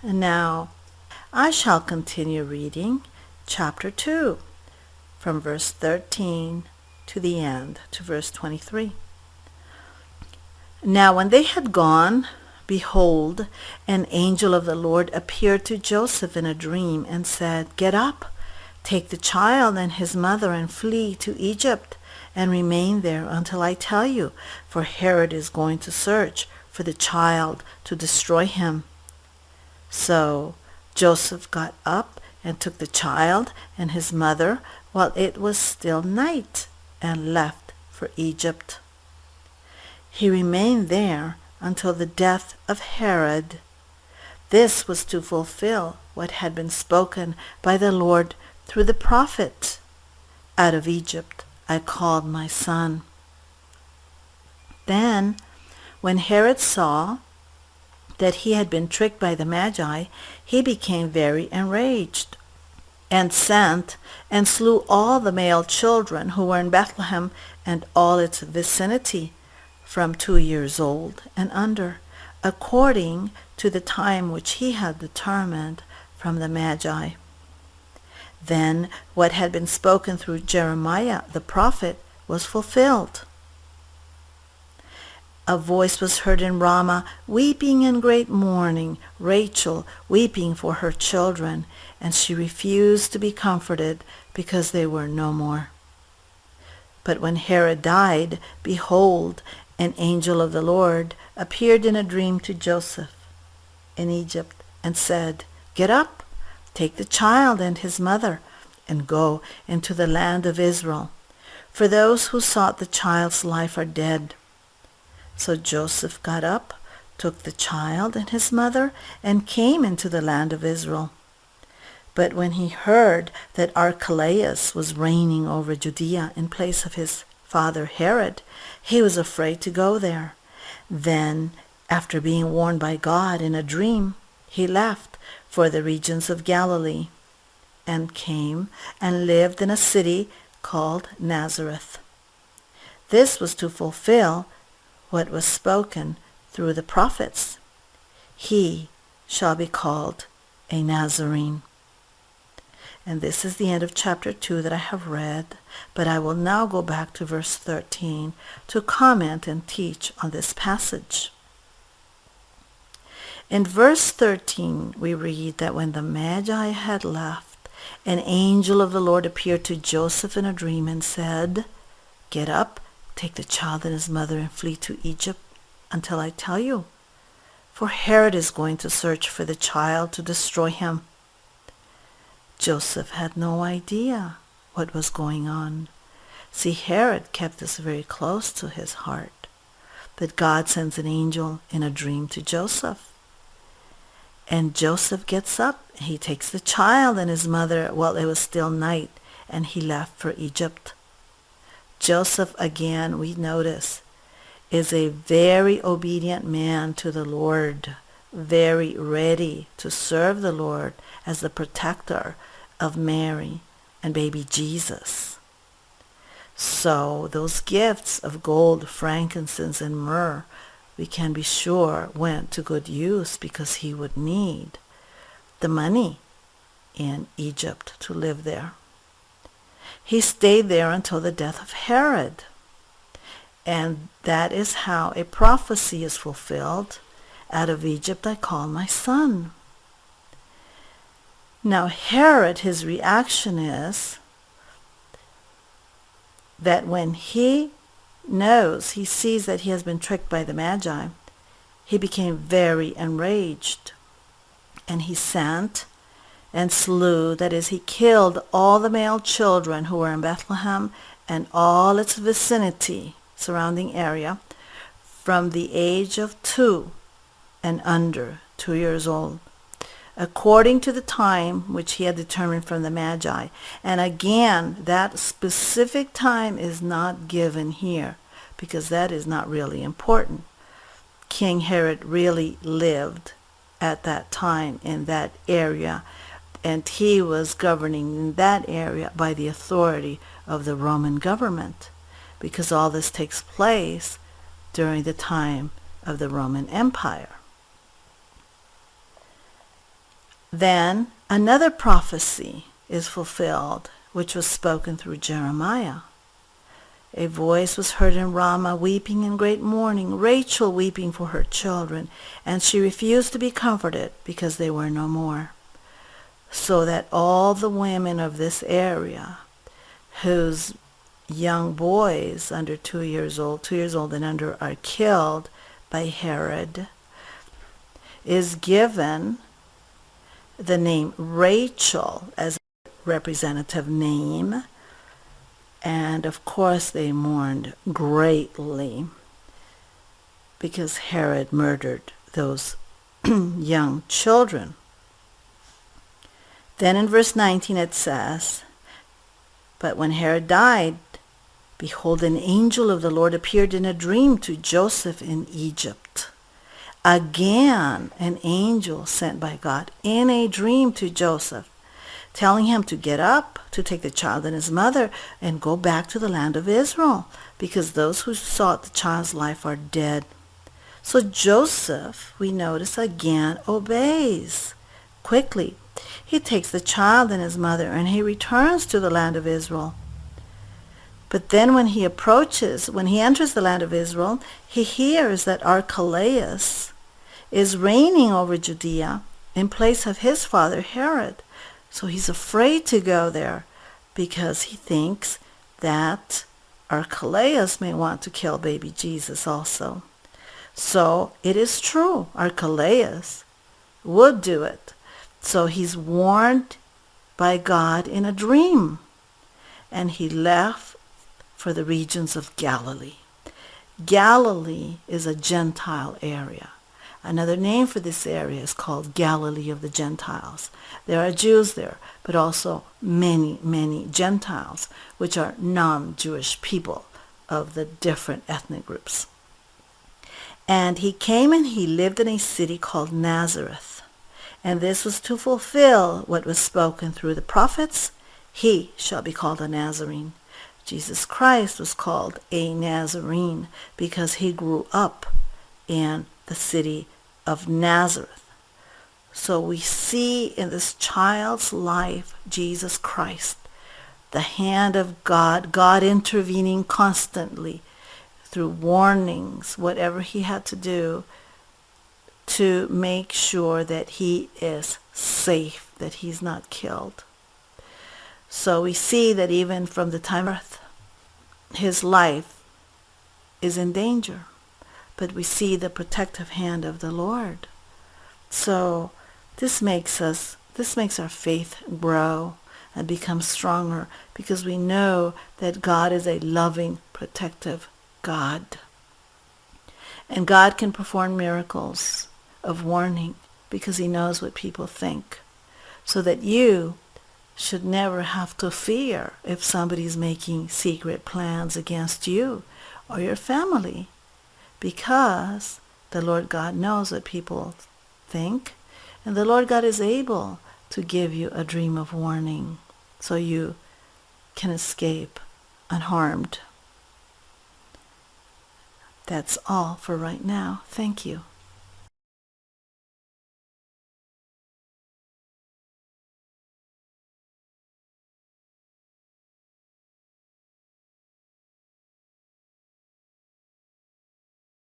Now, I shall continue reading chapter 2 from verse 13 to the end, to verse 23. Now when they had gone, behold, an angel of the Lord appeared to Joseph in a dream and said, Get up, take the child and his mother and flee to Egypt and remain there until I tell you, for Herod is going to search for the child to destroy him. So Joseph got up and took the child and his mother while it was still night and left for Egypt. He remained there until the death of Herod. This was to fulfill what had been spoken by the Lord through the prophet. Out of Egypt I called my son. Then, when Herod saw that he had been tricked by the Magi, he became very enraged, and sent and slew all the male children who were in Bethlehem and all its vicinity, from 2 years old and under, according to the time which he had determined from the Magi. Then what had been spoken through Jeremiah the prophet was fulfilled. A voice was heard in Ramah, weeping in great mourning, Rachel weeping for her children, and she refused to be comforted because they were no more. But when Herod died, behold, an angel of the Lord appeared in a dream to Joseph in Egypt and said, Get up, take the child and his mother, and go into the land of Israel, for those who sought the child's life are dead. So Joseph got up, took the child and his mother, and came into the land of Israel. But when he heard that Archelaus was reigning over Judea in place of his father Herod, he was afraid to go there. Then, after being warned by God in a dream, he left for the regions of Galilee, and came and lived in a city called Nazareth. This was to fulfill what was spoken through the prophets. He shall be called a Nazarene. And this is the end of chapter 2 that I have read, but I will now go back to verse 13 to comment and teach on this passage. In verse 13 we read that when the Magi had left, an angel of the Lord appeared to Joseph in a dream and said, Get up, take the child and his mother and flee to Egypt until I tell you, for Herod is going to search for the child to destroy him. Joseph had no idea what was going on. See, Herod kept this very close to his heart. But God sends an angel in a dream to Joseph. And Joseph gets up, he takes the child and his mother while it was still night, and he left for Egypt. Joseph, again, we notice, is a very obedient man to the Lord, very ready to serve the Lord as the protector of Mary and baby Jesus. So those gifts of gold, frankincense, and myrrh, we can be sure went to good use because he would need the money in Egypt to live there. He stayed there until the death of Herod. And that is how a prophecy is fulfilled. Out of Egypt I call my son. Now Herod, his reaction is that when he sees that he has been tricked by the Magi, he became very enraged. And he sent and slew, that is, he killed all the male children who were in Bethlehem and all its vicinity, surrounding area, from the age of 2 and under 2 years old, according to the time which he had determined from the Magi. And again, that specific time is not given here, because that is not really important. King Herod really lived at that time in that area, and he was governing in that area by the authority of the Roman government, because all this takes place during the time of the Roman Empire. Then another prophecy is fulfilled, which was spoken through Jeremiah. A voice was heard in Ramah, weeping in great mourning, Rachel weeping for her children, and she refused to be comforted because they were no more. So that all the women of this area, whose young boys under 2 years old and under, are killed by Herod, is given the name Rachel as a representative name. And of course they mourned greatly because Herod murdered those young children. Then in verse 19 it says, "But when Herod died, behold, an angel of the Lord appeared in a dream to Joseph in Egypt." Again, an angel sent by God in a dream to Joseph, telling him to get up, to take the child and his mother, and go back to the land of Israel, because those who sought the child's life are dead. So Joseph, we notice again, obeys. Quickly, he takes the child and his mother, and he returns to the land of Israel. But then when he enters the land of Israel, he hears that Archelaus is reigning over Judea in place of his father Herod. So he's afraid to go there because he thinks that Archelaus may want to kill baby Jesus also. So it is true, Archelaus would do it. So he's warned by God in a dream, and he left for the regions of Galilee. Galilee is a Gentile area. Another name for this area is called Galilee of the Gentiles. There are Jews there, but also many, many Gentiles, which are non-Jewish people of the different ethnic groups. And he came and he lived in a city called Nazareth. And this was to fulfill what was spoken through the prophets. He shall be called a Nazarene. Jesus Christ was called a Nazarene because he grew up in the city of Nazareth. So we see in this child's life, Jesus Christ, the hand of God, God intervening constantly through warnings, whatever he had to do to make sure that he is safe, that he's not killed. So we see that even from the time of birth, his life is in danger. But we see the protective hand of the Lord. So this makes our faith grow and become stronger because we know that God is a loving, protective God. And God can perform miracles of warning because he knows what people think. So that you should never have to fear if somebody's making secret plans against you or your family. Because the Lord God knows what people think, and the Lord God is able to give you a dream of warning so you can escape unharmed. That's all for right now. Thank you.